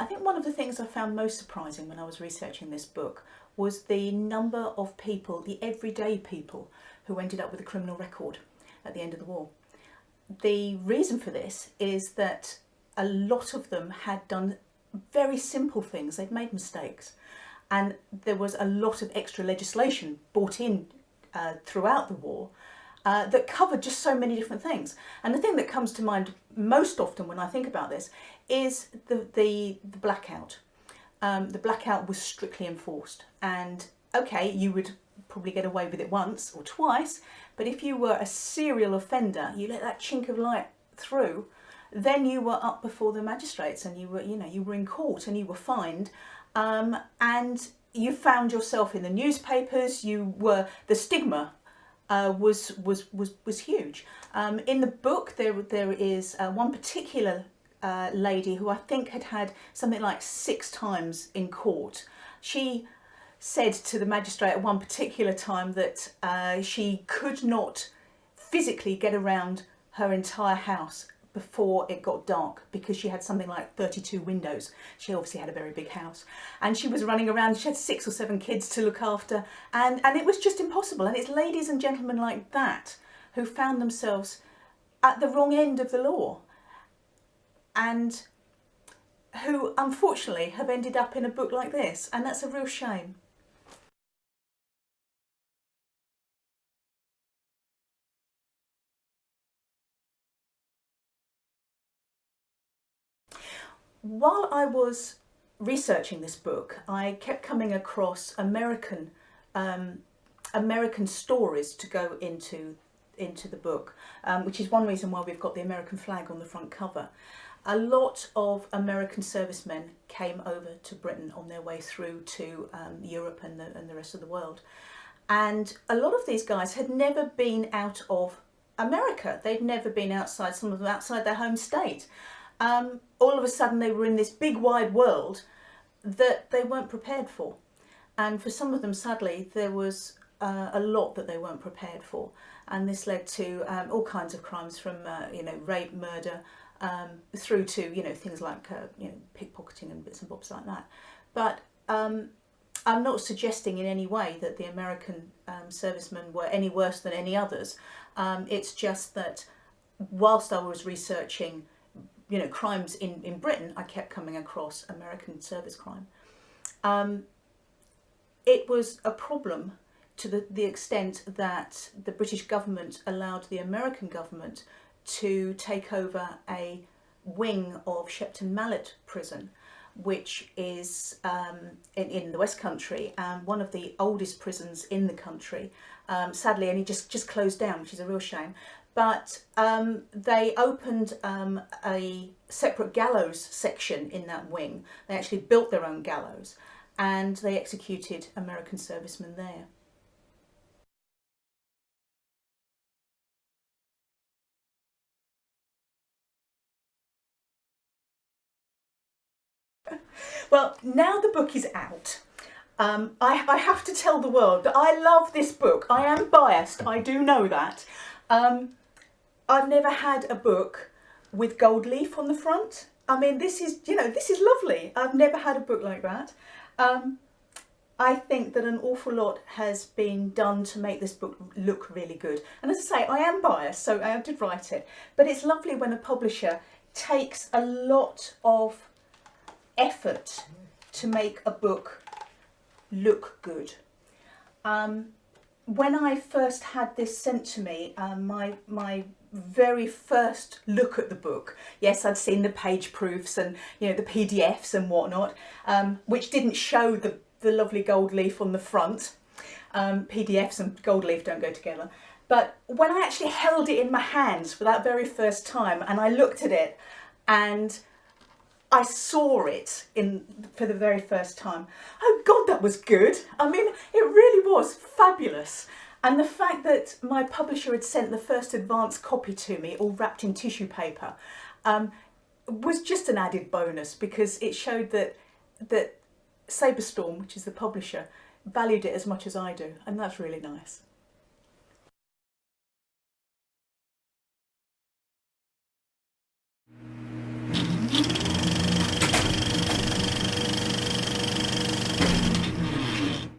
I think one of the things I found most surprising when I was researching this book was the number of people, the everyday people, who ended up with a criminal record at the end of the war. The reason for this is that a lot of them had done very simple things. They'd made mistakes, and there was a lot of extra legislation brought in throughout the war that covered just so many different things. And the thing that comes to mind most often when I think about this is the blackout. The blackout was strictly enforced, and okay, you would probably get away with it once or twice, but if you were a serial offender, you let that chink of light through, then you were up before the magistrates, and you were in court, and you were fined, and you found yourself in the newspapers. The stigma was huge. In the book, there is one particular lady who I think had something like 6 times in court. She said to the magistrate at one particular time that she could not physically get around her entire house before it got dark, because she had something like 32 windows. She obviously had a very big house, and she was running around. She had 6 or 7 kids to look after, and it was just impossible. And it's ladies and gentlemen like that who found themselves at the wrong end of the law, and who unfortunately have ended up in a book like this, and that's a real shame. While I was researching this book, I kept coming across American stories to go into the book, which is one reason why we've got the American flag on the front cover. A lot of American servicemen came over to Britain on their way through to Europe and the rest of the world, and a lot of these guys had never been out of America. They'd never been outside, some of them outside their home state. All of a sudden they were in this big wide world that they weren't prepared for, and for some of them, sadly, there was a lot that they weren't prepared for, and this led to all kinds of crimes, from rape, murder, through to things like pickpocketing and bits and bobs like that. But I'm not suggesting in any way that the American servicemen were any worse than any others. It's just that whilst I was researching crimes in Britain, I kept coming across American service crime. It was a problem to the extent that the British government allowed the American government to take over a wing of Shepton Mallet prison, which is in the West Country, and one of the oldest prisons in the country. Sadly, only just closed down, which is a real shame. But they opened a separate gallows section in that wing. They actually built their own gallows, and they executed American servicemen there. Well, now the book is out. I have to tell the world that I love this book. I am biased, I do know that. I've never had a book with gold leaf on the front. I mean, this is lovely. I've never had a book like that. I think that an awful lot has been done to make this book look really good. And as I say, I am biased, so I did write it. But it's lovely when a publisher takes a lot of effort to make a book look good. When I first had this sent to me, my very first look at the book, yes, I'd seen the page proofs and the PDFs and whatnot, which didn't show the lovely gold leaf on the front. PDFs and gold leaf don't go together. But when I actually held it in my hands for that very first time, and I looked at it and I saw it for the very first time, oh God, that was good. I mean, it really was fabulous. And the fact that my publisher had sent the first advance copy to me, all wrapped in tissue paper, was just an added bonus, because it showed that Sabrestorm, which is the publisher, valued it as much as I do, and that's really nice.